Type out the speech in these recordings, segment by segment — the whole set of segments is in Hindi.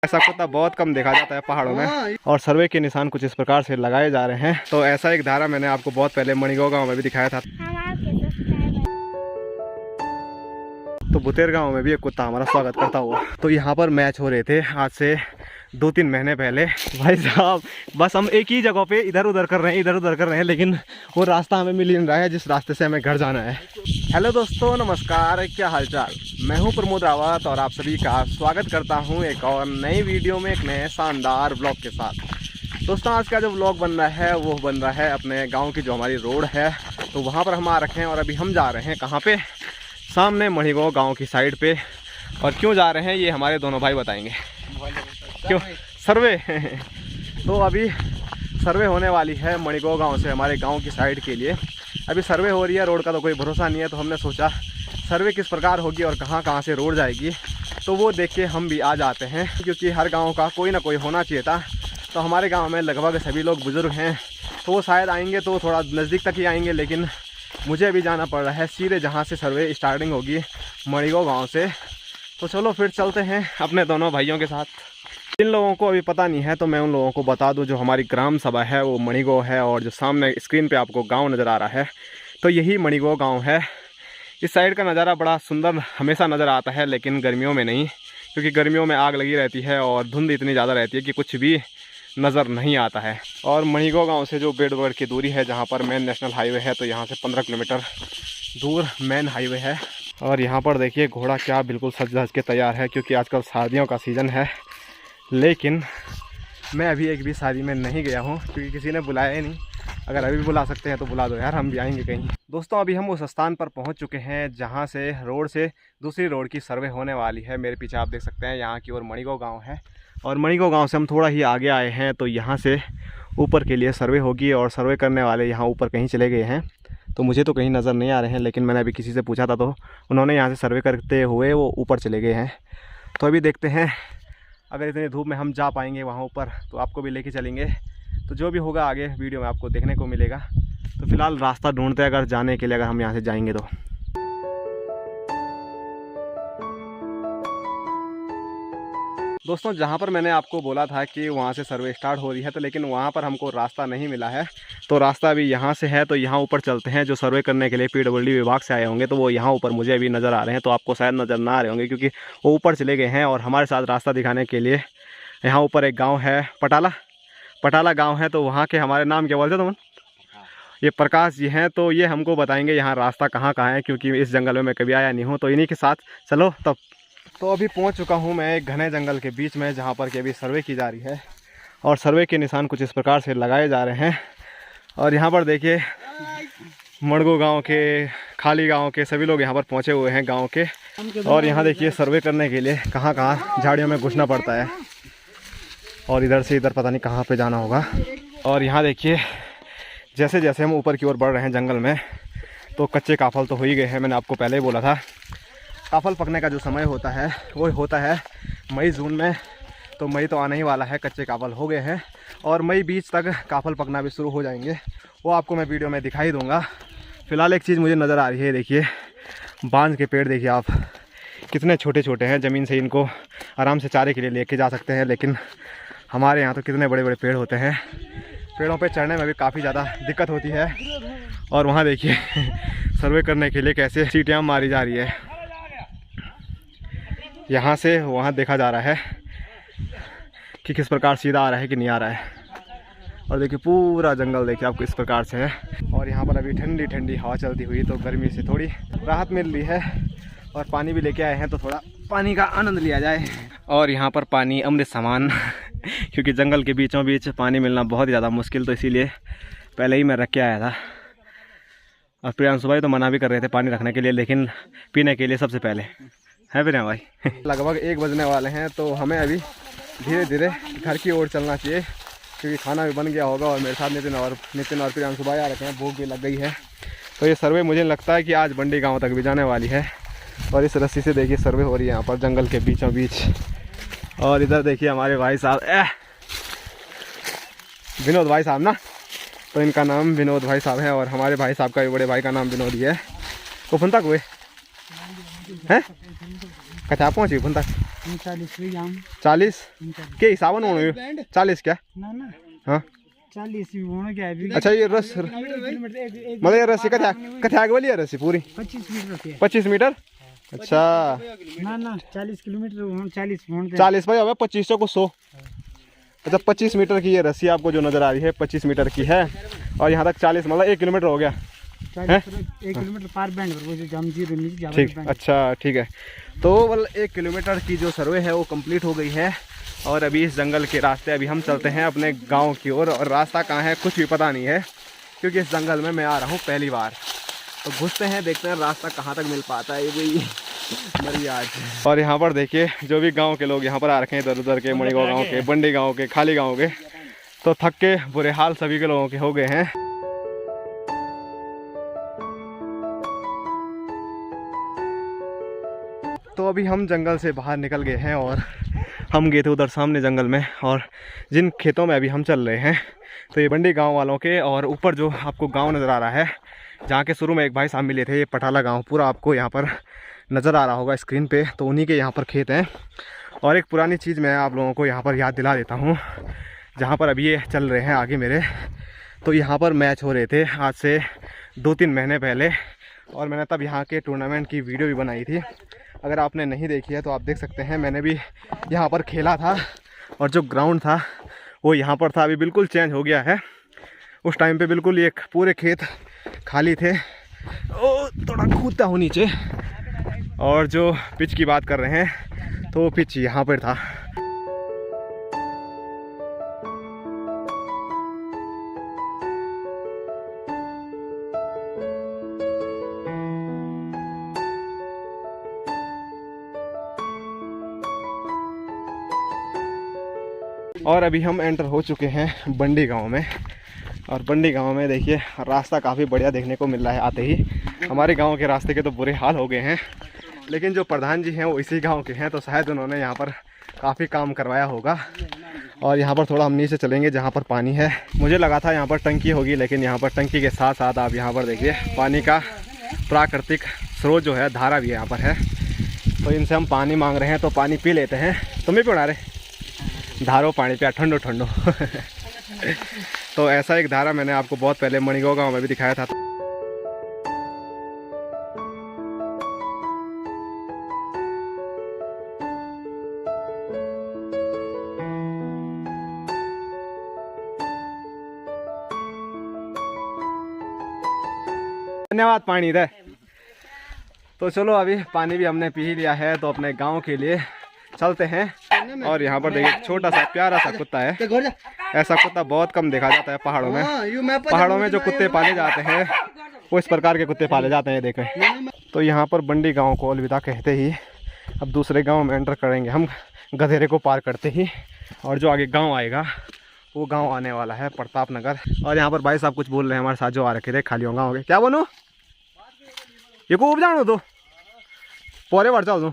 ऐसा कुत्ता बहुत कम देखा जाता है पहाड़ों में। और सर्वे के निशान कुछ इस प्रकार से लगाए जा रहे हैं। तो ऐसा एक धारा मैंने आपको बहुत पहले मणिगांव गांव में भी दिखाया था। तो बुतेर गांव में भी एक कुत्ता हमारा स्वागत करता हुआ। तो यहाँ पर मैच हो रहे थे आज से 2-3 महीने पहले। भाई साहब बस हम एक ही जगह पे इधर उधर कर रहे हैं लेकिन वो रास्ता हमें मिल नहीं रहा है जिस रास्ते से हमें घर जाना है। हेलो दोस्तों, नमस्कार, क्या हालचाल। मैं हूं प्रमोद रावत और आप सभी का स्वागत करता हूं एक और नई वीडियो में, एक नए शानदार ब्लॉग के साथ। दोस्तों आज का जो ब्लॉग बन रहा है वो बन रहा है अपने गाँव की जो हमारी रोड है, तो वहाँ पर हम आ रखे हैं। और अभी हम जा रहे हैं कहाँ पे? सामने मणिगांव गाँव की साइड पे। और क्यों जा रहे हैं ये हमारे दोनों भाई बताएंगे। क्यों? सर्वे तो अभी सर्वे होने वाली है मणिगांव गांव से हमारे गांव की साइड के लिए। अभी सर्वे हो रही है, रोड का तो कोई भरोसा नहीं है, तो हमने सोचा सर्वे किस प्रकार होगी और कहां कहां से रोड जाएगी तो वो देख के हम भी आ जाते हैं, क्योंकि हर गांव का कोई ना कोई होना चाहिए था। तो हमारे गांव में लगभग सभी लोग बुज़ुर्ग हैं, तो वो शायद आएंगे तो थोड़ा नज़दीक तक ही आएंगे, लेकिन मुझे अभी जाना पड़ रहा है सीधे जहाँ से सर्वे स्टार्टिंग होगी मणिगांव गाँव से। तो चलो फिर चलते हैं अपने दोनों भाइयों के साथ। जिन लोगों को अभी पता नहीं है तो मैं उन लोगों को बता दूं, जो हमारी ग्राम सभा है वो मणिगांव है। और जो सामने स्क्रीन पे आपको गांव नज़र आ रहा है तो यही मणिगांव गांव है। इस साइड का नज़ारा बड़ा सुंदर हमेशा नज़र आता है, लेकिन गर्मियों में नहीं, क्योंकि गर्मियों में आग लगी रहती है और धुंध इतनी ज़्यादा रहती है कि कुछ भी नज़र नहीं आता है। और मणिगांव गाँव से जो 1.5 की दूरी है, जहाँ पर मेन नेशनल हाईवे है, तो यहाँ से 15 किलोमीटर दूर मेन हाईवे है। और यहाँ पर देखिए घोड़ा क्या बिल्कुल सज धज के तैयार है, क्योंकि आजकल सर्दियों का सीज़न है। लेकिन मैं अभी एक भी शादी में नहीं गया हूँ, क्योंकि किसी ने बुलाया ही नहीं। अगर अभी बुला सकते हैं तो बुला दो यार, हम भी आएंगे कहीं। दोस्तों अभी हम उस स्थान पर पहुँच चुके हैं जहाँ से रोड से दूसरी रोड की सर्वे होने वाली है। मेरे पीछे आप देख सकते हैं यहाँ की ओर मणिगांव गाँव है, और मणिगांव गाँव से हम थोड़ा ही आगे आए हैं। तो यहाँ से ऊपर के लिए सर्वे होगी, और सर्वे करने वाले यहाँ ऊपर कहीं चले गए हैं। तो मुझे तो कहीं नज़र नहीं आ रहे हैं, लेकिन मैंने अभी किसी से पूछा था तो उन्होंने यहाँ से सर्वे करते हुए वो ऊपर चले गए हैं। तो अभी देखते हैं अगर इतनी धूप में हम जा पाएंगे वहाँ ऊपर तो आपको भी लेके चलेंगे। तो जो भी होगा आगे वीडियो में आपको देखने को मिलेगा। तो फिलहाल रास्ता ढूंढते हैं अगर जाने के लिए, अगर हम यहाँ से जाएंगे तो। दोस्तों जहाँ पर मैंने आपको बोला था कि वहाँ से सर्वे स्टार्ट हो रही है, तो लेकिन वहाँ पर हमको रास्ता नहीं मिला है। तो रास्ता अभी यहाँ से है, तो यहाँ ऊपर चलते हैं। जो सर्वे करने के लिए PWD विभाग से आए होंगे तो वो यहाँ ऊपर मुझे अभी नज़र आ रहे हैं, तो आपको शायद नज़र ना आ रहे होंगे क्योंकि वो ऊपर चले गए हैं। और हमारे साथ रास्ता दिखाने के लिए यहाँ ऊपर एक गाँव है, पटाला गाँव है। तो वहाँ के हमारे नाम क्या बोलते तुम? ये प्रकाश जी हैं, तो ये हमको बताएंगे यहाँ रास्ता कहाँ कहाँ है, क्योंकि इस जंगल में मैं कभी आया नहीं हूँ। तो इन्हीं के साथ चलो तब। तो अभी पहुंच चुका हूं मैं एक घने जंगल के बीच में, जहां पर कि अभी सर्वे की जा रही है। और सर्वे के निशान कुछ इस प्रकार से लगाए जा रहे हैं। और यहां पर देखिए मणिगांव गांव के, खाली गांव के सभी लोग यहां पर पहुंचे हुए हैं गांव के। और यहां देखिए सर्वे करने के लिए कहां कहां झाड़ियों में घुसना पड़ता है, और इधर से इधर पता नहीं कहाँ पर जाना होगा। और यहाँ देखिए जैसे जैसे हम ऊपर की ओर बढ़ रहे हैं जंगल में, तो कच्चे काफल तो हो ही गए हैं। मैंने आपको पहले ही बोला था काफल पकने का जो समय होता है वो होता है मई जून में। तो मई तो आने ही वाला है, कच्चे काफल हो गए हैं, और मई बीच तक काफल पकना भी शुरू हो जाएंगे। वो आपको मैं वीडियो में दिखाई दूंगा। फिलहाल एक चीज़ मुझे नज़र आ रही है, देखिए बांज के पेड़ देखिए आप कितने छोटे छोटे हैं। ज़मीन से इनको आराम से चारे के लिए लेके जा सकते हैं, लेकिन हमारे यहाँ तो कितने बड़े बड़े पेड़ होते हैं। पेड़ों पर चढ़ने में भी काफ़ी ज़्यादा दिक्कत होती है। और वहाँ देखिए सर्वे करने के लिए कैसे सीटियाँ मारी जा रही है। यहाँ से वहाँ देखा जा रहा है कि किस प्रकार सीधा आ रहा है कि नहीं आ रहा है। और देखिए पूरा जंगल देखिए आपको इस प्रकार से है। और यहाँ पर अभी ठंडी ठंडी हवा चलती हुई, तो गर्मी से थोड़ी राहत मिल रही है। और पानी भी लेके आए हैं, तो थोड़ा पानी का आनंद लिया जाए। और यहाँ पर पानी अमृत समान क्योंकि जंगल के बीचों बीच पानी मिलना बहुत ही ज़्यादा मुश्किल, तो इसीलिए पहले ही मैं रख के आया था। और प्रियांशु भाई तो मना भी कर रहे थे पानी रखने के लिए, लेकिन पीने के लिए सबसे पहले है प्रिया भाई। लगभग 1 बजने वाले हैं, तो हमें अभी धीरे धीरे घर की ओर चलना चाहिए, क्योंकि खाना भी बन गया होगा। और मेरे साथ नितिन और प्रियांशु भाई आ रखे हैं, भूख भी लग गई है। तो ये सर्वे मुझे लगता है कि आज बंडी गांव तक भी जाने वाली है। और इस रस्सी से देखिए सर्वे हो रही है यहाँ पर जंगल के बीचों बीच। और इधर देखिए हमारे भाई साहब विनोद भाई साहब ना, तो इनका नाम विनोद भाई साहब है। और हमारे भाई साहब का भी बड़े भाई का नाम विनोद ही है। वो फुन तक हुए हैं, कचा पहुँची फुन तक 40 के हिसाब से 40 क्या? हाँ 40 अच्छा ये रस मतलब ये रस्सी कथे आगे वाली है रस्सी पूरी 25 मीटर। अच्छा ना 40 किलोमीटर 40 भाई होगा 25 को 100। अच्छा 25 मीटर की ये रस्सी आपको जो नज़र आ रही है 25 मीटर की है और यहाँ तक 40 मतलब 1 किलोमीटर हो गया है। 1 किलोमीटर पार बैंड पर वो जो जमजीर ठीक अच्छा ठीक है। तो मतलब 1 किलोमीटर की जो सर्वे है वो कंप्लीट हो गई है और अभी इस जंगल के रास्ते अभी हम चलते हैं अपने गांव की ओर और रास्ता कहाँ है कुछ भी पता नहीं है क्योंकि इस जंगल में मैं आ रहा हूँ पहली बार। तो घुसते हैं देखते हैं रास्ता कहाँ तक मिल पाता है भाई मरी आज। और यहाँ पर देखिए जो भी गांव के लोग यहाँ पर आ रखे हैं इधर उधर के मणिगांव गांव के बंडी गांव के खाली गांव के तो थक के बुरे हाल सभी के लोगों के हो गए हैं। तो अभी हम जंगल से बाहर निकल गए हैं और हम गए थे उधर सामने जंगल में और जिन खेतों में अभी हम चल रहे हैं तो ये बंडी गांव वालों के और ऊपर जो आपको गांव नज़र आ रहा है जहाँ के शुरू में एक भाई साहब मिले थे ये पटाला गांव पूरा आपको यहाँ पर नज़र आ रहा होगा स्क्रीन पे। तो उन्हीं के यहाँ पर खेत हैं और एक पुरानी चीज़ मैं आप लोगों को यहाँ पर याद दिला देता हूँ जहाँ पर अभी ये चल रहे हैं आगे मेरे। तो यहाँ पर मैच हो रहे थे आज से 2-3 महीने पहले और मैंने तब यहाँ के टूर्नामेंट की वीडियो भी बनाई थी। अगर आपने नहीं देखी है तो आप देख सकते हैं मैंने भी यहाँ पर खेला था और जो ग्राउंड था वो यहाँ पर था। अभी बिल्कुल चेंज हो गया है। उस टाइम पे बिल्कुल ये पूरे खेत खाली थे। ओ थोड़ा कूदता हूँ नीचे। और जो पिच की बात कर रहे हैं तो वो पिच यहाँ पर था। और अभी हम एंटर हो चुके हैं बंडी गांव में और बंडी गांव में देखिए रास्ता काफ़ी बढ़िया देखने को मिल रहा है। आते ही हमारे गांव के रास्ते के तो बुरे हाल हो गए हैं लेकिन जो प्रधान जी हैं वो इसी गांव के हैं तो शायद उन्होंने यहाँ पर काफ़ी काम करवाया होगा। और यहाँ पर थोड़ा हम नीचे चलेंगे जहाँ पर पानी है। मुझे लगा था यहाँ पर टंकी होगी लेकिन यहाँ पर टंकी के साथ साथ आप यहाँ पर देखिए पानी का प्राकृतिक स्रोत जो है धारा भी यहाँ पर है। तो इनसे हम पानी मांग रहे हैं तो पानी पी लेते हैं। तुम भी पिला रहे धारो पानी पिया ठंडो ठंडो तो ऐसा एक धारा मैंने आपको बहुत पहले मणिगांव गांव में भी दिखाया था। धन्यवाद पानी दे। तो चलो अभी पानी भी हमने पी लिया है तो अपने गांव के लिए चलते हैं। और यहाँ पर देखिए छोटा सा प्यारा सा कुत्ता है। ऐसा कुत्ता बहुत कम देखा जाता है पहाड़ों में। पहाड़ों में जो कुत्ते पाले जाते हैं वो इस प्रकार के कुत्ते पाले जाते हैं देखें। तो यहाँ पर बंडी गांव को अलविदा कहते ही अब दूसरे गांव में एंटर करेंगे हम गधेरे को पार करते ही। और जो आगे गांव आएगा वो गांव आने वाला है प्रताप नगर। और यहाँ पर भाई साहब कुछ बोल रहे हैं हमारे साथ जो आ रखे थे खाली गाँव के। क्या बोलो ये को उपजाणो तो पोरे बढ़ जाओ तो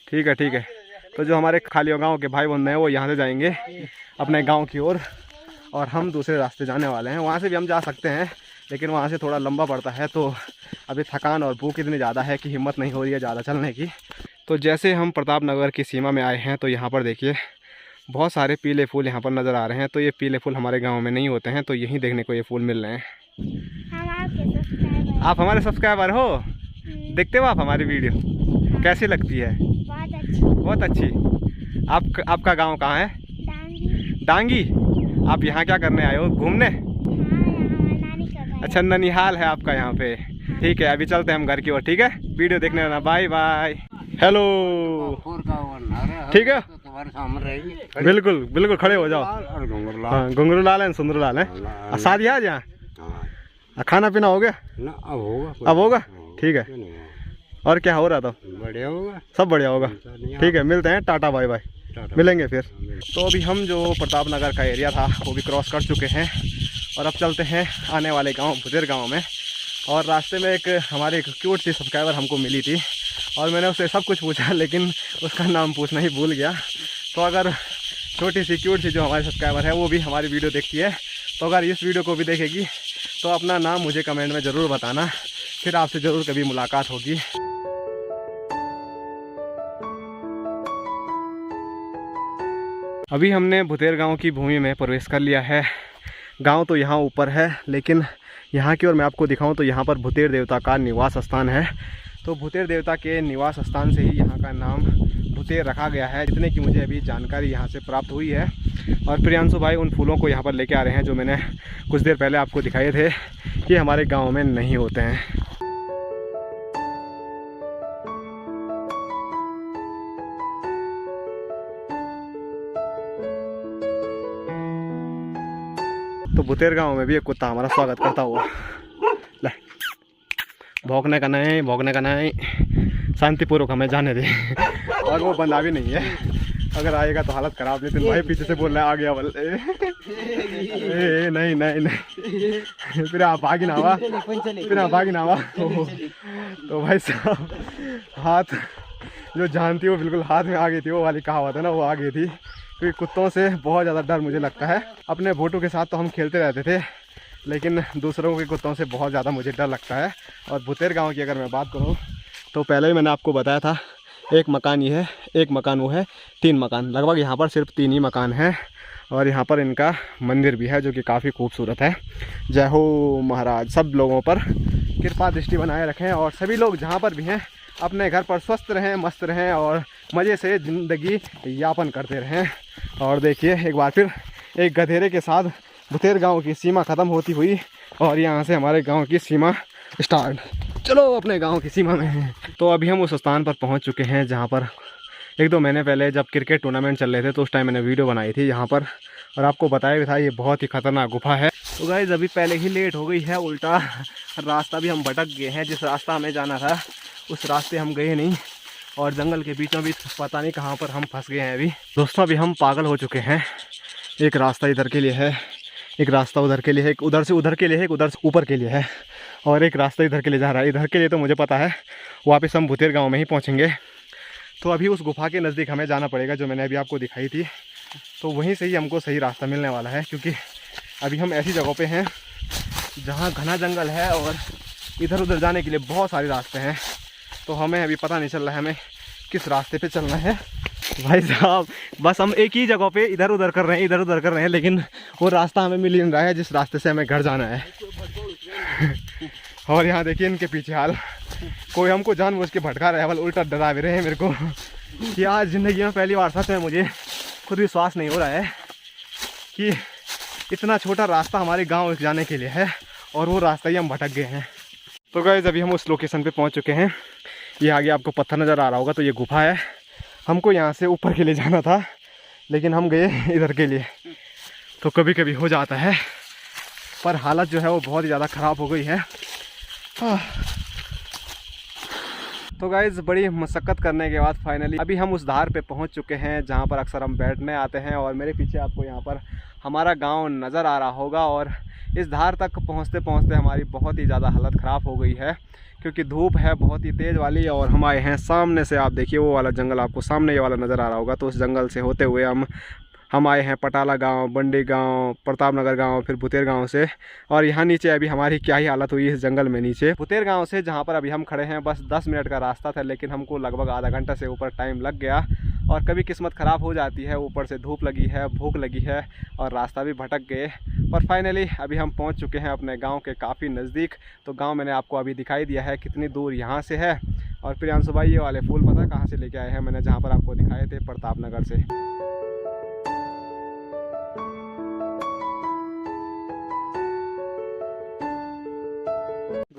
ठीक है। तो जो हमारे खालियों गांव के भाई बंधे हैं वो यहाँ से जाएंगे अपने गांव की ओर और हम दूसरे रास्ते जाने वाले हैं। वहाँ से भी हम जा सकते हैं लेकिन वहाँ से थोड़ा लंबा पड़ता है तो अभी थकान और भूख इतनी ज़्यादा है कि हिम्मत नहीं हो रही है ज़्यादा चलने की। तो जैसे हम प्रताप नगर की सीमा में आए हैं तो यहाँ पर देखिए बहुत सारे पीले फूल यहाँ पर नज़र आ रहे हैं। तो ये पीले फूल हमारे गाँव में नहीं होते हैं तो यहीं देखने को ये फूल मिल रहे हैं। आप हमारे सब्सक्राइबर हो, देखते हो आप हमारी वीडियो कैसी लगती है? बहुत अच्छी। आपका गांव कहाँ है? डांगी। आप यहाँ क्या करने आए हो? घूमने? अच्छा ननिहाल है आपका यहाँ पे। ठीक है अभी चलते हैं हम घर की ओर। ठीक है वीडियो देखने वाला बाय बाय। हेलो ठीक है बिल्कुल बिल्कुल खड़े हो जाओ। हाँ घुंघरू लाल है सुंदर लाल है। शादी आज यहाँ खाना पीना हो गया? अब होगा ठीक है। और क्या हो रहा था? बढ़िया होगा सब बढ़िया होगा। ठीक है मिलते हैं टाटा बाय बाय मिलेंगे फिर। तो अभी हम जो प्रताप नगर का एरिया था वो भी क्रॉस कर चुके हैं और अब चलते हैं आने वाले गांव बुदेर गांव में। और रास्ते में एक हमारी एक क्यूट सी सब्सक्राइबर हमको मिली थी और मैंने उससे सब कुछ पूछा लेकिन उसका नाम पूछना ही भूल गया। तो अगर छोटी सी क्यूट सी जो हमारी सब्सक्राइबर है वो भी हमारी वीडियो देखती है तो अगर इस वीडियो को भी देखेगी तो अपना नाम मुझे कमेंट में ज़रूर बताना, फिर आपसे ज़रूर कभी मुलाकात होगी। अभी हमने भुतेर गांव की भूमि में प्रवेश कर लिया है। गांव तो यहाँ ऊपर है, लेकिन यहाँ की ओर मैं आपको दिखाऊं तो यहाँ पर भुतेर देवता का निवास स्थान है। तो भुतेर देवता के निवास स्थान से ही यहाँ का नाम भुतेर रखा गया है, जितने की मुझे अभी जानकारी यहाँ से प्राप्त हुई है। और प्रियांशु भाई उन फूलों को यहाँ पर लेके आ रहे हैं जो मैंने कुछ देर पहले आपको दिखाए थे कि हमारे गाँव में नहीं होते हैं। तो भुतेर गांव में भी एक कुत्ता हमारा स्वागत करता हुआ, ले भौंकने का नहीं, शांतिपूर्वक हमें जाने दे। और वो बंदा भी नहीं है, अगर आएगा तो हालत खराब। नितिन भाई पीछे से बोल रहा है आ गया बल। नहीं फिर आप आगे ना हुआ। तो भाई साहब हाथ जो जानती हो बिल्कुल हाथ में आ गई थी, वो वाली कहावत है ना, वो आ गई थी। क्योंकि कुत्तों से बहुत ज़्यादा डर मुझे लगता है। अपने भोटू के साथ तो हम खेलते रहते थे, लेकिन दूसरों के कुत्तों से बहुत ज़्यादा मुझे डर लगता है। और भुतेर गांव की अगर मैं बात करूं तो पहले ही मैंने आपको बताया था, एक मकान ये है, एक मकान वो है, 3 मकान। लगभग यहाँ पर सिर्फ 3 ही मकान हैं। और यहाँ पर इनका मंदिर भी है जो कि काफ़ी खूबसूरत है। जय हो महाराज, सब लोगों पर कृपा दृष्टि बनाए रखें और सभी लोग जहाँ पर भी हैं अपने घर पर स्वस्थ रहें, मस्त रहें और मज़े से ज़िंदगी यापन करते रहें। और देखिए एक बार फिर एक गधेरे के साथ भुतेर गांव की सीमा ख़त्म होती हुई और यहाँ से हमारे गांव की सीमा स्टार्ट। चलो अपने गांव की सीमा में। तो अभी हम उस स्थान पर पहुँच चुके हैं जहाँ पर 1-2 महीने पहले जब क्रिकेट टूर्नामेंट चल रहे थे तो उस टाइम मैंने वीडियो बनाई थी यहाँ पर, और आपको बताया भी था ये बहुत ही खतरनाक गुफा है। तो गाइस अभी पहले ही लेट हो गई है, उल्टा रास्ता भी हम भटक गए हैं। जिस रास्ता हमें जाना था उस रास्ते हम गए नहीं और जंगल के बीचों बीच पता नहीं कहाँ पर हम फंस गए हैं। अभी दोस्तों अभी हम पागल हो चुके हैं। एक रास्ता इधर के लिए है, एक रास्ता उधर के लिए है, एक उधर से उधर के लिए है, एक उधर से ऊपर के लिए है, और एक रास्ता इधर के लिए जा रहा है। इधर के लिए तो मुझे पता है, वापस हम भुतेर गाँव में ही पहुँचेंगे। तो अभी उस गुफा के नज़दीक हमें जाना पड़ेगा जो मैंने अभी आपको दिखाई थी। तो वहीं से ही हमको सही रास्ता मिलने वाला है, क्योंकि अभी हम ऐसी जगहों पे हैं जहाँ घना जंगल है और इधर उधर जाने के लिए बहुत सारे रास्ते हैं। तो हमें अभी पता नहीं चल रहा है हमें किस रास्ते पे चलना है। भाई साहब बस हम एक ही जगह पे इधर उधर कर रहे हैं, लेकिन वो रास्ता हमें मिल नहीं रहा है जिस रास्ते से हमें घर जाना है। और यहाँ देखिए इनके पीछे हाल, कोई हमको जानबूझ के भटका रहा है, बल उल्टा डरा भी रहे हैं मेरे को कि आज ज़िंदगी में पहली बार सच में मुझे खुद विश्वास नहीं हो रहा है कि इतना छोटा रास्ता हमारे गांव जाने के लिए है और वो रास्ता ही हम भटक गए हैं। तो गाइस अभी हम उस लोकेशन पे पहुंच चुके हैं। ये आगे आपको पत्थर नज़र आ रहा होगा, तो ये गुफा है। हमको यहाँ से ऊपर के लिए जाना था, लेकिन हम गए इधर के लिए। तो कभी कभी हो जाता है, पर हालत जो है वो बहुत ही ज़्यादा ख़राब हो गई है। तो गाइज़ बड़ी मशक्क़त करने के बाद फाइनली अभी हम उस धार पे पहुंच चुके हैं जहां पर अक्सर हम बैठने आते हैं। और मेरे पीछे आपको यहां पर हमारा गांव नज़र आ रहा होगा। और इस धार तक पहुंचते पहुंचते हमारी बहुत ही ज़्यादा हालत ख़राब हो गई है, क्योंकि धूप है बहुत ही तेज़ वाली। और हम आए हैं सामने से, आप देखिए वो वाला जंगल आपको सामने ये वाला नज़र आ रहा होगा। तो उस जंगल से होते हुए हम आए हैं पटाला गांव, बंडी गांव, प्रतापनगर गांव, फिर भुतेर गांव से। और यहाँ नीचे अभी हमारी क्या ही हालत हुई इस जंगल में नीचे। भुतेर गांव से जहाँ पर अभी हम खड़े हैं बस 10 मिनट का रास्ता था, लेकिन हमको लगभग आधा घंटा से ऊपर टाइम लग गया। और कभी किस्मत ख़राब हो जाती है, ऊपर से धूप लगी है, भूख लगी है और रास्ता भी भटक गए। पर फाइनली अभी हम पहुँच चुके हैं अपने गाँव के काफ़ी नज़दीक। तो गाँव मैंने आपको अभी दिखाई दिया है कितनी दूर यहाँ से है। और प्रियांशु भाई ये वाले फूल पता कहाँ से लेके आए हैं, मैंने जहाँ पर आपको दिखाए थे प्रतापनगर से।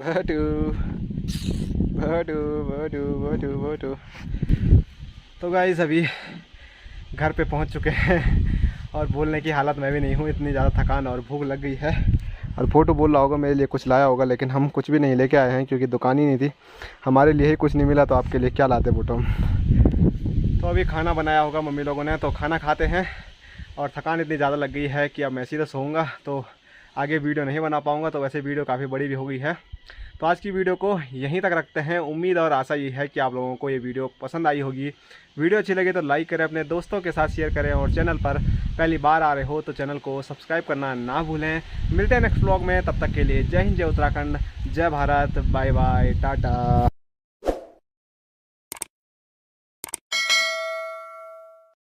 भटू। तो गाइस अभी घर पे पहुंच चुके हैं और बोलने की हालत में भी नहीं हूँ, इतनी ज़्यादा थकान और भूख लग गई है। और फोटो बोल रहा होगा मेरे लिए कुछ लाया होगा, लेकिन हम कुछ भी नहीं लेके आए हैं क्योंकि दुकान ही नहीं थी। हमारे लिए ही कुछ नहीं मिला तो आपके लिए क्या लाते फोटो हम। तो अभी खाना बनाया होगा मम्मी लोगों ने, तो खाना खाते हैं। और थकान इतनी ज़्यादा लग गई है कि अब मैं सीधा सोऊंगा, तो आगे वीडियो नहीं बना पाऊँगा। तो वैसे वीडियो काफ़ी बड़ी भी हो गई है। तो आज की वीडियो को यहीं तक रखते हैं। उम्मीद और आशा ये है कि आप लोगों को ये वीडियो पसंद आई होगी। वीडियो अच्छी लगे तो लाइक करें, अपने दोस्तों के साथ शेयर करें, और चैनल पर पहली बार आ रहे हो तो चैनल को सब्सक्राइब करना ना भूलें। मिलते हैं नेक्स्ट व्लॉग में, तब तक के लिए जय हिंद, जय उत्तराखंड, जय भारत, बाय बाय, टाटा।